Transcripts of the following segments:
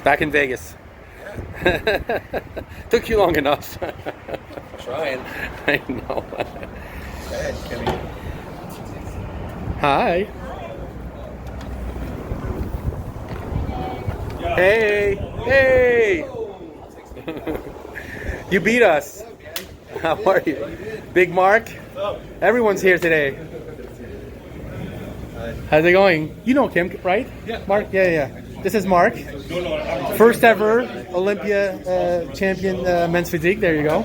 Back in Vegas. Took you long enough. Trying. I know. Go ahead, Kenny. Hi. Hey. Hey. You beat us. How are you? Big Mark? Everyone's here today. How's it going? You know Kim, right? Yeah. Mark? Yeah. This is Mark. First ever Olympia champion men's physique. There you go.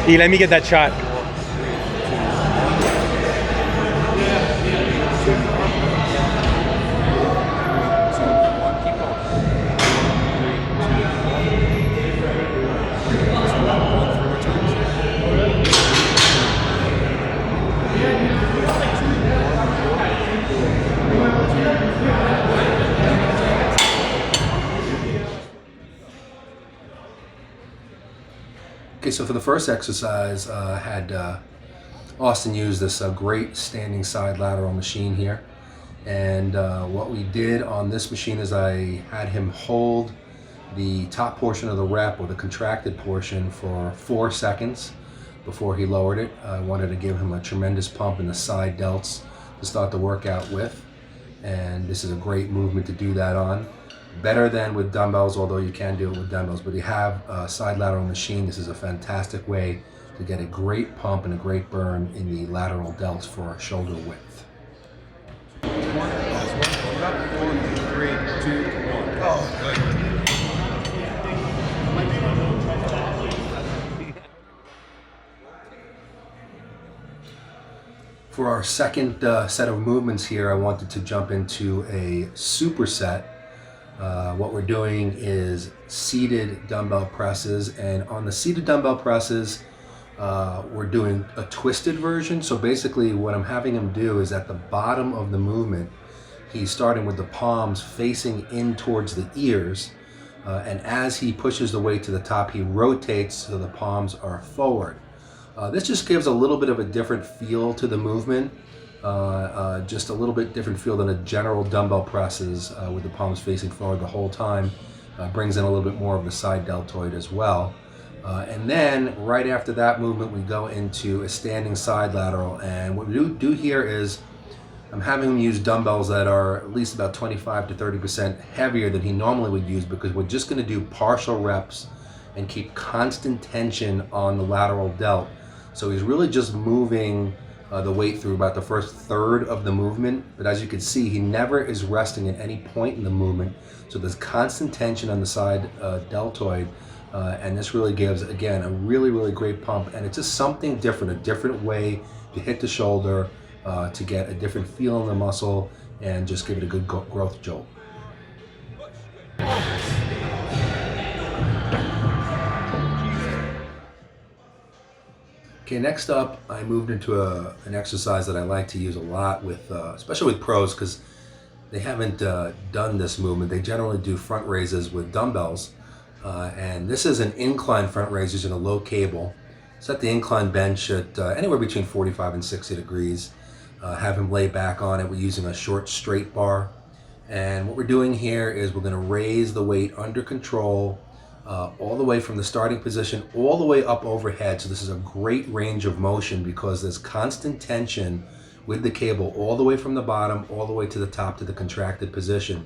E, let me get that shot. Okay, so for the first exercise, I had Austin use this great standing side lateral machine here. And what we did on this machine is I had him hold the top portion of the rep, or the contracted portion, for 4 seconds before he lowered it. I wanted to give him a tremendous pump in the side delts to start the workout with. And this is a great movement to do that on. Better than with dumbbells, although you can do it with dumbbells, but you have a side lateral machine. This is a fantastic way to get a great pump and a great burn in the lateral delts for shoulder width. 1, 3, 2, 1. Oh, good. For our second set of movements here, I wanted to jump into a superset. What we're doing is seated dumbbell presses, and on the seated dumbbell presses, we're doing a twisted version. So basically what I'm having him do is at the bottom of the movement, he's starting with the palms facing in towards the ears, and as he pushes the weight to the top, he rotates so the palms are forward. This just gives a little bit of a different feel to the movement. Just a little bit different feel than a general dumbbell presses with the palms facing forward the whole time. Brings in a little bit more of the side deltoid as well. And then right after that movement, we go into a standing side lateral. And what we do here is I'm having him use dumbbells that are at least about 25 to 30% heavier than he normally would use, because we're just going to do partial reps and keep constant tension on the lateral delt. So he's really just moving the weight through about the first third of the movement, but as you can see, he never is resting at any point in the movement. So there's constant tension on the side deltoid, and this really gives, again, a really great pump. And it's just something different, a different way to hit the shoulder, to get a different feel in the muscle and just give it a good growth jolt. Okay, next up, I moved into an exercise that I like to use a lot with, especially with pros, because they haven't done this movement. They generally do front raises with dumbbells, and this is an incline front raise using a low cable. Set the incline bench at anywhere between 45 and 60 degrees. Have him lay back on it. We're using a short straight bar, and what we're doing here is we're going to raise the weight under control, all the way from the starting position all the way up overhead. So this is a great range of motion because there's constant tension with the cable all the way from the bottom all the way to the top to the contracted position.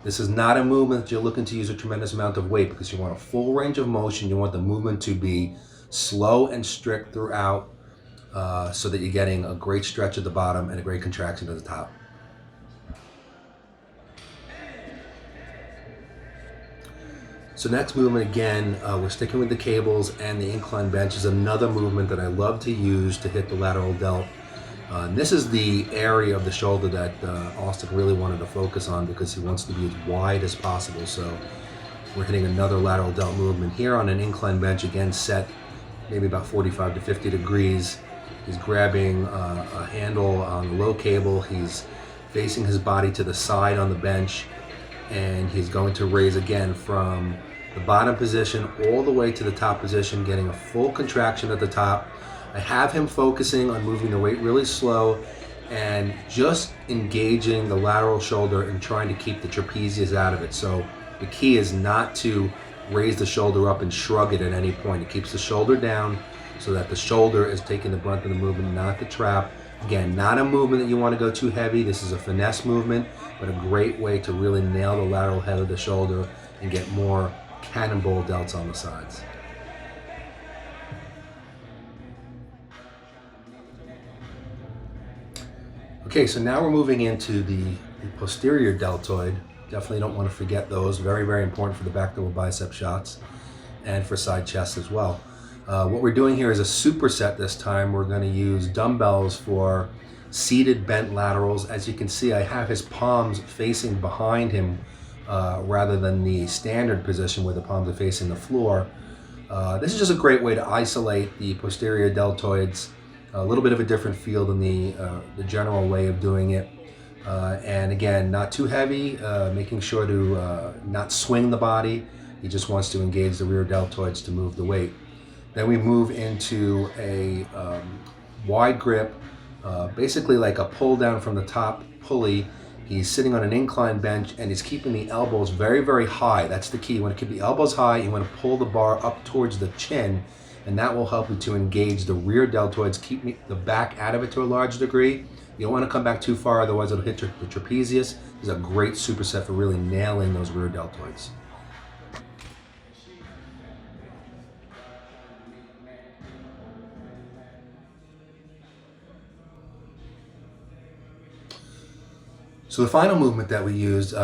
This is not a movement that you're looking to use a tremendous amount of weight, because you want a full range of motion. You want the movement to be slow and strict throughout, so that you're getting a great stretch at the bottom and a great contraction at the top. So next movement, again, we're sticking with the cables, and the incline bench is another movement that I love to use to hit the lateral delt. And this is the area of the shoulder that Austin really wanted to focus on because he wants to be as wide as possible. So we're hitting another lateral delt movement here on an incline bench, again set maybe about 45 to 50 degrees. He's grabbing a handle on the low cable. He's facing his body to the side on the bench, and he's going to raise again from the bottom position all the way to the top position, getting a full contraction at the top. I have him focusing on moving the weight really slow and just engaging the lateral shoulder and trying to keep the trapezius out of it. So the key is not to raise the shoulder up and shrug it at any point. It keeps the shoulder down so that the shoulder is taking the brunt of the movement, not the trap. Again, not a movement that you want to go too heavy. This is a finesse movement, but a great way to really nail the lateral head of the shoulder and get more cannonball delts on the sides. Okay, so now we're moving into the posterior deltoid. Definitely don't want to forget those. Very, very important for the back double bicep shots and for side chest as well. What we're doing here is a superset this time. We're going to use dumbbells for seated bent laterals. As you can see, I have his palms facing behind him rather than the standard position where the palms are facing the floor. This is just a great way to isolate the posterior deltoids. A little bit of a different feel than the general way of doing it. And again, not too heavy, making sure to not swing the body. He just wants to engage the rear deltoids to move the weight. Then we move into a wide grip, basically like a pull down from the top pulley. He's sitting on an incline bench and he's keeping the elbows very, very high. That's the key. You want to keep the elbows high. You want to pull the bar up towards the chin, and that will help you to engage the rear deltoids, keep the back out of it to a large degree. You don't want to come back too far, otherwise it'll hit the trapezius. This is a great superset for really nailing those rear deltoids. So the final movement that we used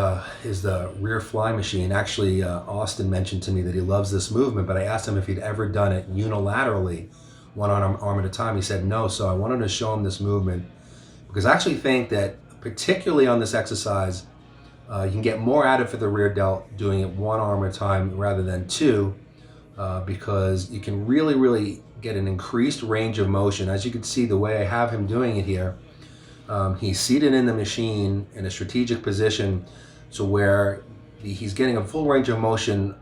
is the rear fly machine. Actually, Austin mentioned to me that he loves this movement, but I asked him if he'd ever done it unilaterally, one arm at a time. He said no, so I wanted to show him this movement because I actually think that particularly on this exercise, you can get more out of it for the rear delt doing it one arm at a time rather than two, because you can really, really get an increased range of motion. As you can see, the way I have him doing it here, he's seated in the machine in a strategic position to where he's getting a full range of motion,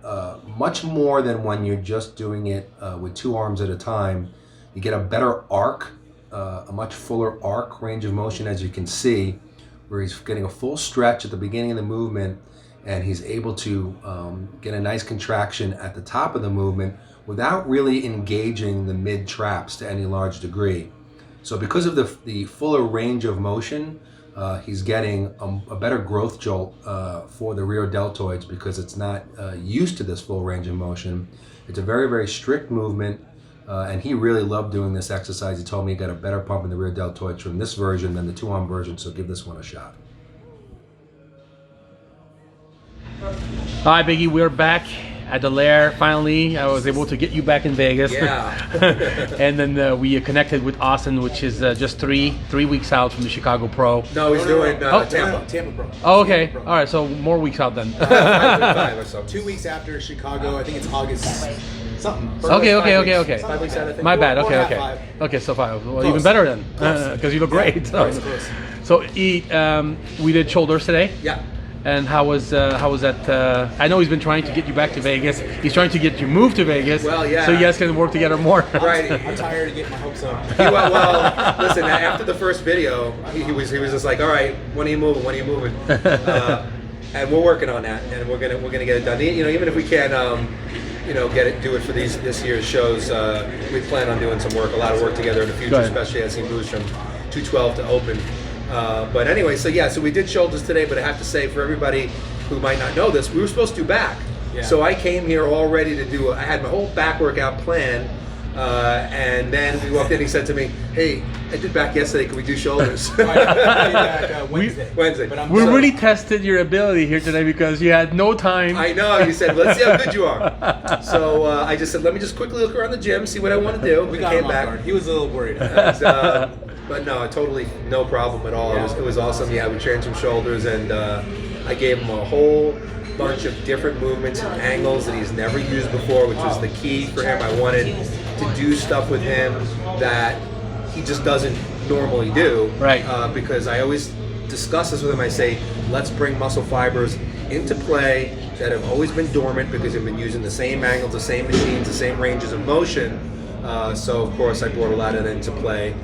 much more than when you're just doing it with two arms at a time. You get a better arc, a much fuller arc range of motion, as you can see, where he's getting a full stretch at the beginning of the movement, and he's able to get a nice contraction at the top of the movement without really engaging the mid traps to any large degree. So because of the fuller range of motion, he's getting a better growth jolt for the rear deltoids because it's not used to this full range of motion. It's a very, very strict movement, and he really loved doing this exercise. He told me he got a better pump in the rear deltoids from this version than the two-arm version, so give this one a shot. Hi, Biggie. We're back at the Lair. Finally, I was able to get you back in Vegas. Yeah. And then we connected with Austin, which is just three weeks out from the Chicago Pro. No, he's doing Tampa Pro. Oh, okay. All right, so more weeks out then. 5 or something. 2 weeks after Chicago, I think it's August something. Okay. 5 weeks out, I think. My bad. Four and a Okay. half, 5. Okay, so 5. Well, Close. even better then, because you look great. Close. So we did shoulders today. Yeah. And how was that? I know he's been trying to get you back to Vegas. He's trying to get you moved to Vegas. Well, yeah. So you guys can work together more. Right. I'm tired of getting my hopes up. Well, listen. After the first video, he was just like, "All right, when are you moving? When are you moving?" And we're working on that, and we're gonna get it done. You know, even if we can't, do it for this year's shows, we plan on doing a lot of work together in the future, especially as he moves from 212 to open. But anyway, so we did shoulders today, but I have to say, for everybody who might not know this, we were supposed to do back. Yeah. So I came here all ready to do, I had my whole back workout planned, and then we walked in, he said to me, "Hey, I did back yesterday, can we do shoulders?" Wednesday. But We really tested your ability here today because you had no time. I know, you said, "Let's see how good you are." So I just said, let me just quickly look around the gym, see what I want to do. We got him off guard. He was a little worried. But no, totally no problem at all. Yeah. It was awesome. Yeah, we trained some shoulders, and I gave him a whole bunch of different movements and angles that he's never used before, which was the key for him. I wanted to do stuff with him that he just doesn't normally do. Right. Because I always discuss this with him. I say, let's bring muscle fibers into play that have always been dormant because they've been using the same angles, the same machines, the same ranges of motion. So of course I brought a lot of that into play.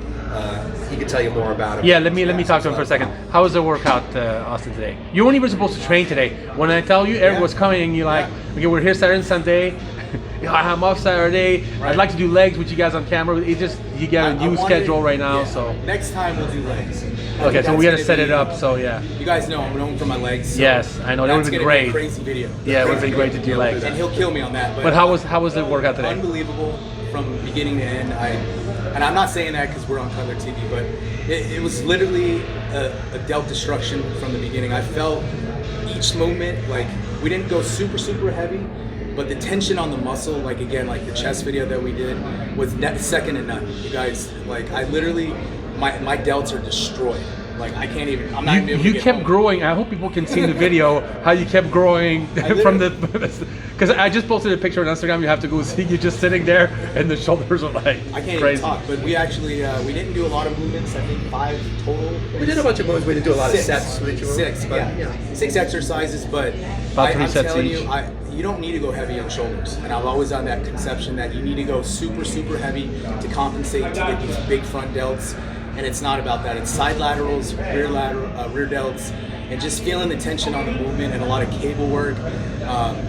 He can tell you more about it. Yeah, let me talk to him for a second. How was the workout, Austin, today? You weren't even supposed to train today. When I tell you Eric was coming, and you're like, okay, we're here Saturday and Sunday. I'm off Saturday. Right. I'd like to do legs with you guys on camera. It just, you got a new schedule right now, so. Next time we'll do legs. Okay, so we got to set it up, so yeah. You guys know I'm known for my legs. So Yes, I know, that would that's be gonna great. Be a crazy video. Yeah, it would be great to do legs. And he'll kill me on that. But how was the workout today? Unbelievable from beginning to end. And I'm not saying that because we're on Color TV, but it was literally a delt destruction from the beginning. I felt each movement, like we didn't go super heavy, but the tension on the muscle, like again, like the chest video that we did, was second to none. You guys, like I literally, my delts are destroyed. Like I can't even. I'm not even able to You get kept home. growing. I hope people can see in the video how you kept growing from the. Because I just posted a picture on Instagram. You have to go see you just sitting there, and the shoulders are like I can't crazy. even talk, but we actually we didn't do a lot of movements. I think 5 total. We did a bunch of movements. We didn't do a lot Six. of sets. Which were- Six, but, yeah. 6 exercises, but About 3 I'm sets telling each. you don't need to go heavy on shoulders. And I've always had that conception that you need to go super heavy to compensate to get these big front delts. And it's not about that. It's side laterals, rear delts, and just feeling the tension on the movement and a lot of cable work.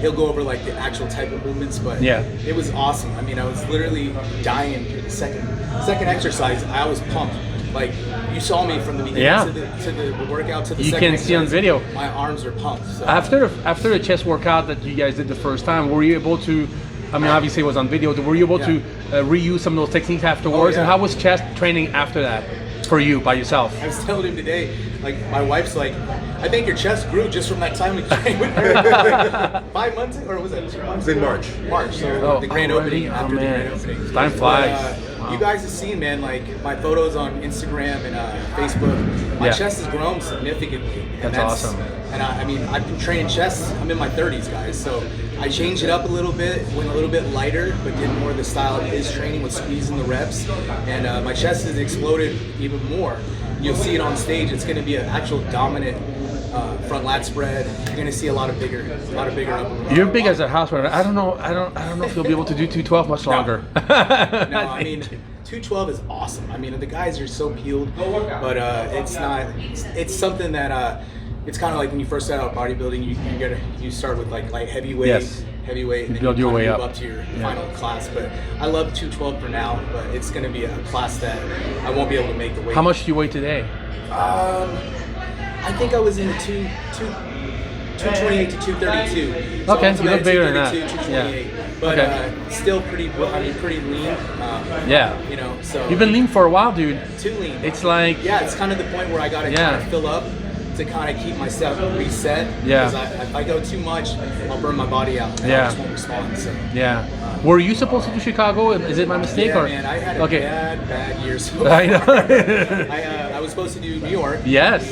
He'll go over like the actual type of movements, but Yeah. it was awesome. I mean, I was literally dying through the second exercise. I was pumped. Like you saw me from the beginning Yeah. to the workout to the You second can see on exercise. video. My arms are pumped. So. After the chest workout that you guys did the first time, were you able to? I mean, obviously it was on video. Were you able to reuse some of those techniques afterwards? Oh, yeah. And how was chest training after that for you by yourself? I was telling him today, like my wife's like, I think your chest grew just from that time we trained with her. 5 months ago, or was it 2 months? It's in March. March, so the grand already? opening. Oh, After the man. grand opening. Time flies. But, Wow. You guys have seen, man, like my photos on Instagram and Facebook. My Yeah. chest has grown significantly. And That's awesome. And I mean, I've been training chest. I'm in my 30s, guys. So I changed it up a little bit, went a little bit lighter, but did more of the style of his training with squeezing the reps. And my chest has exploded even more. You'll see it on stage. It's going to be an actual dominant front lat spread. You're going to see a lot of bigger upper. You're big as a house runner. I don't know if you'll be able to do 212 much longer. No, I mean, 212 is awesome. I mean, the guys are so peeled, but it's not. It's something that it's kind of like when you first start out bodybuilding, you start with like light heavyweight, Yes. heavyweight, and then Build you your kinda way move up. up to your final class. But I love 212 for now, but it's going to be a class that I won't be able to make the weight. How much do you weigh today? I think I was in the 228 to 232. So Okay, I was you look at bigger than that. 228, Yeah. but Okay. still pretty lean. Yeah. You know, so You've been lean for a while, dude. too lean. It's like Yeah, it's kind of the point where I got to Yeah. kind of fill up to kind of keep myself reset. Yeah. Because if I go too much, I'll burn my body out. And Yeah. I just won't respond. So. yeah. Were you supposed to do Chicago? Is it my mistake Yeah, or? man, I had a Okay. bad year so I know. far. I was supposed to do New York. Yes.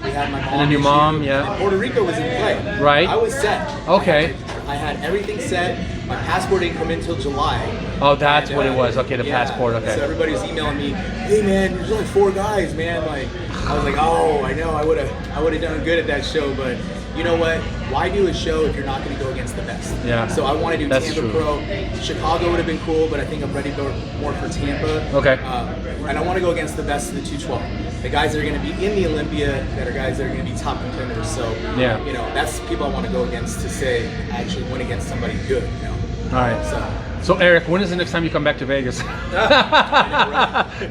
We had my mom. And then your issue, mom, yeah. and Puerto Rico was in play. Right. I was set. Okay. I had everything set. My passport didn't come in until July. Oh, that's And, what it was. Okay, the yeah, passport. Okay. So everybody was emailing me, hey man, there's only 4 guys, man. Like, I was like, oh, I know, I would have done good at that show, but you know what? Why do a show if you're not going to go against the best? Yeah. So I want to do That's Tampa true. Pro. Chicago would have been cool, but I think I'm ready more for Tampa. Okay. And I want to go against the best of the 212. The guys that are going to be in the Olympia, that are guys that are going to be top contenders. So, Yeah. you know, that's the people I want to go against to say I actually went against somebody good. You know. All right. So. So Eric, when is the next time you come back to Vegas?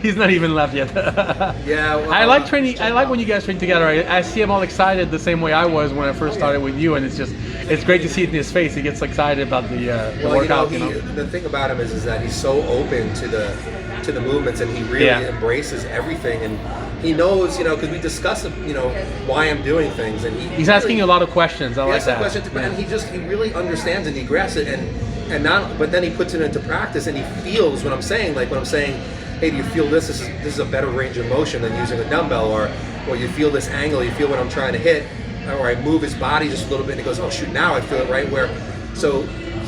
He's not even left yet. Yeah, well, I like training. I like when you guys train together. I see him all excited the same way I was when I first started with you, and it's great to see it in his face. He gets excited about the Well, workout. the thing about him is that he's so open to the movements, and he really Yeah. embraces everything, and he knows, because we discuss, why I'm doing things, and He's asking you a lot of questions. I He like asks the that. question, and he really understands and he grasps it, but then he puts it into practice, and he feels what I'm saying. Like when I'm saying, hey, do you feel this? This is a better range of motion than using a dumbbell, or you feel this angle, you feel what I'm trying to hit, or I move his body just a little bit and he goes, oh shoot, now I feel it right where. So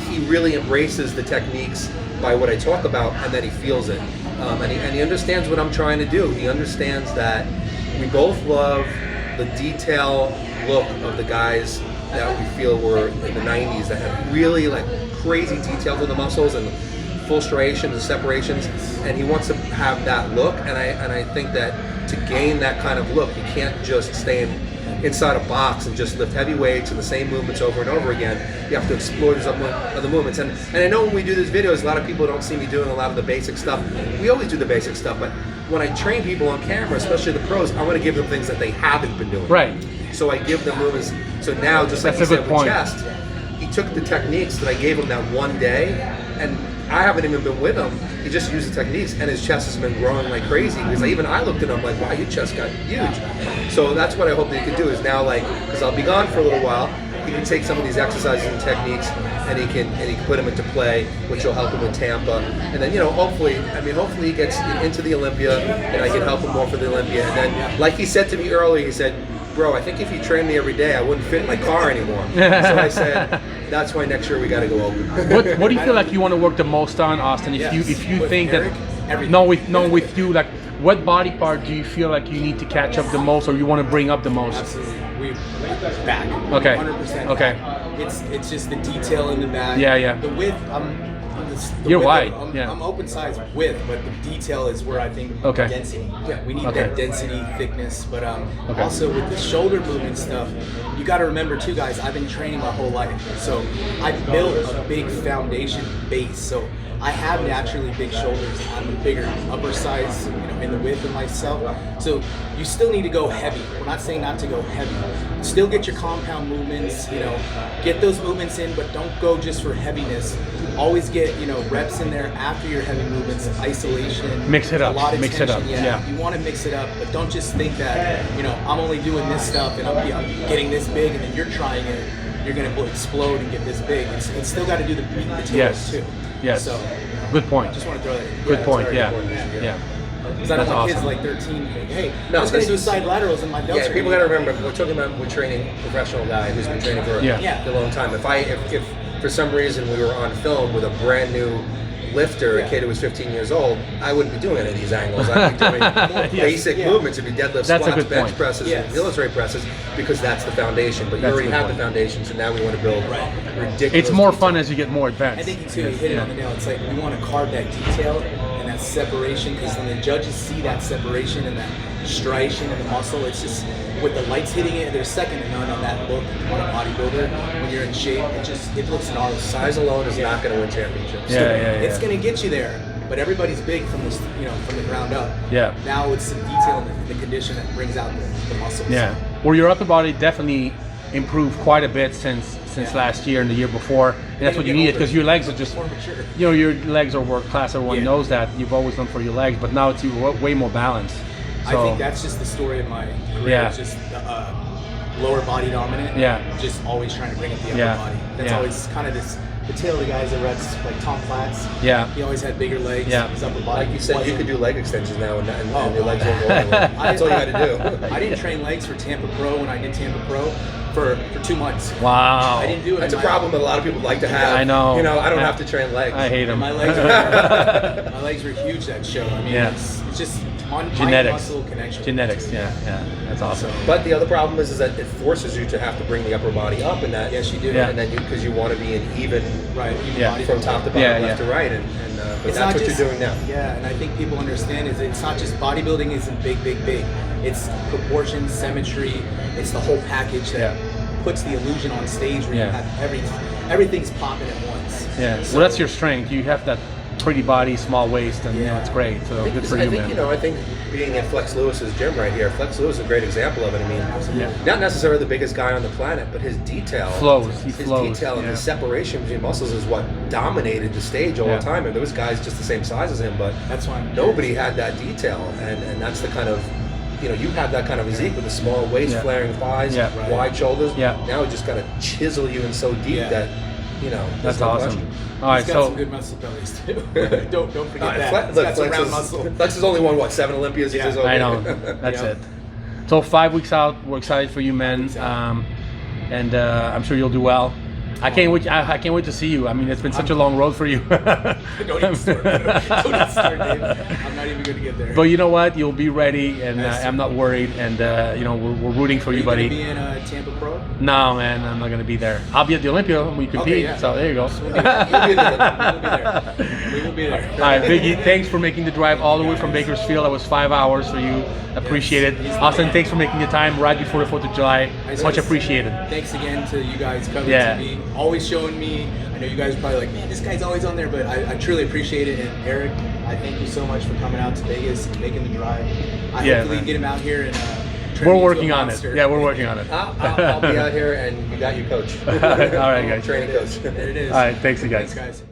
he really embraces the techniques by what I talk about, and then he feels it. And he understands what I'm trying to do. He understands that we both love the detail look of the guys that we feel were in the 90s that had really like crazy detail to the muscles and full striations and separations, and he wants to have that look. And I think that to gain that kind of look, you can't just stay inside a box and just lift heavy weights and the same movements over and over again. You have to explore these other movements. And I know when we do these videos, a lot of people don't see me doing a lot of the basic stuff. We always do the basic stuff, but when I train people on camera, especially the pros, I want to give them things that they haven't been doing. Right. So I give them movements. So now, just like That's he a said good with point. chest, he took the techniques that I gave him that one day, and I haven't even been with him. He just used the techniques, and his chest has been growing like crazy. Because even I looked at him like, wow, your chest got huge. So that's what I hope that he can do, is now, like, because I'll be gone for a little while, he can take some of these exercises and techniques, and he can put them into play, which will help him in Tampa. And then, hopefully he gets into the Olympia, and I can help him more for the Olympia. And then, like he said to me earlier, he said, bro, I think if you trained me every day, I wouldn't fit in my car anymore. So I said, that's why next year we got to go open. What do you feel like you want to work the most on, Austin? If you With think Eric, that everything. with you, like what body part do you feel like you need to catch up the most, or you want to bring up the most? Absolutely. We back. Okay. 100% Okay. back. It's just the detail in the back. Yeah. The width, You're width, wide, I'm, yeah. I'm open size width, but the detail is where I think Okay. density. Yeah, we need Okay. that density, thickness, but Okay. also with the shoulder movement stuff, you got to remember too, guys. I've been training my whole life, so I built a big foundation base. So I have naturally big shoulders. I'm a bigger upper size, in the width of myself. So you still need to go heavy. We're not saying not to go heavy. Still get your compound movements, get those movements in, but don't go just for heaviness. Always get, reps in there after your heavy movements, isolation. Mix it up. A lot of Mix it tension. up. Yeah. Yeah. You want to mix it up, but don't just think that, I'm only doing this stuff and I'm getting this big, and then you're trying it. You're going to explode and get this big. It's still got to do the meat and potatoes Yes. too. Yes. So, Good point. just want to throw that in. Good point. very Yeah. important. Yeah. Because I don't That's want kids awesome. like 13 think, hey, No, I'm just going to do this- side laterals and my delts. Yeah, people got to remember, we're training a professional guy who's been training for Yeah. a long time. If for some reason we were on film with a brand new lifter, a kid who was 15 years old, I wouldn't be doing any of these angles. I'd be doing more basic movements. It'd be deadlifts, That's a squats, good bench point. presses, Yes. and military presses, because that's the foundation. But you That's a already good have point. the foundation, so now we want to build ridiculous. It's more detail. fun as you get more advanced. I think too, you hit it on the nail. It's like we want to carve that detail and that separation, because when the judges see that separation and that striation in the muscle, it's just with the lights hitting it, there's second to none on that look on a bodybuilder. When you're in shape, it looks gnarly. Size alone is not going to win championships. Yeah. It's going to get you there, but everybody's big from this, from the ground up. Yeah. Now it's the detail and the condition that brings out the muscles. Yeah. Well, your upper body definitely improved quite a bit since last year and the year before, and that's what you needed, because your legs are just, More mature. your legs are world class. Everyone Yeah. knows that. You've always done for your legs, but now it's way more balanced. I think that's just the story of my career. Yeah. It's just lower body dominant. Yeah. Just always trying to bring up the upper Yeah. body. That's Yeah. always kind of the tail of the guys that reps, like Tom Platz. Yeah. He always had bigger legs. Yeah. His upper body. Like you said, you wasn't- could do leg extensions now, and Oh, your legs God. won't go anywhere. That's all you got to do. I didn't train legs for Tampa Pro when I did Tampa Pro for 2 months. Wow. I didn't do it. That's a in my- problem that a lot of people like to have. I know. I don't Yeah. have to train legs. I hate them. My legs were my legs were huge that show. I mean, Yeah. it's just on Genetics. muscle connection. Genetics. Yeah. That's awesome. But the other problem is that it forces you to have to bring the upper body up, and that Yes, you do. Yeah. and then because you want to be an even Right. Even Yeah. body from top to bottom, Yeah, left yeah. to right, but It's that's not what just- you're doing now. Yeah, and I think people understand is it's not just bodybuilding isn't big. It's proportion, symmetry. It's the whole package that puts the illusion on stage where Yeah. you have everything's popping at once. Yeah. So, Well, that's your strength. You have that pretty body, small waist, and Yeah. it's great. So I think, good for I you, think man. I think being at Flex Lewis's gym right here, Flex Lewis is a great example of it. I mean, Yeah. not necessarily the biggest guy on the planet, but his detail Flows. He his flows, detail and yeah. his separation between muscles is what dominated the stage all Yeah. the time. And there was guys just the same size as him, but That's why I'm nobody had that detail, and that's the kind of you have that kind of physique with a small waist, Yeah. flaring thighs, Yeah. wide shoulders. Yeah. Now we just got to chisel you in so deep Yeah. that you know, That's there's no awesome. question. All right, He's got so some good muscle bellies too. don't forget that. Flex, He's got some Flex round is- muscle. Flex has only won what 7 Olympias. He Yeah. says, okay. I know. That's Yeah. it. So 5 weeks out. We're excited for you, man. weeks out. And I'm sure you'll do well. I can't wait. I can't wait to see you. I mean, it's been such a long road for you. Don't even start. Don't even start, Dave. I'm not even going to get there. But you know what? You'll be ready, and Yes. I'm not worried. And you know, we're rooting for Are you, you going buddy. to be in Tampa Pro? No, man, I'm not gonna be there. I'll be at the Olympia when we compete. yeah. So there you go. We'll be there. We will be there. All right, Biggie, thanks for making the drive all the way from Bakersfield. That was 5 hours for you. Appreciate it. Yes. Austin, thanks for making the time right before the 4th of July. Nice Much guys. appreciated. Thanks again to you guys covering Yeah. TV. Always showing me. I know you guys are probably like, man, this guy's always on there, but I truly appreciate it. And Eric, I thank you so much for coming out to Vegas and making the drive. I Yeah, hopefully man. get him out here and turn We're him into a working on it. monster. Yeah, we're working on it. I'll be out here, and you got your coach. All right, guys. Training coach. There it is. All right, thanks, you guys. Thanks, guys.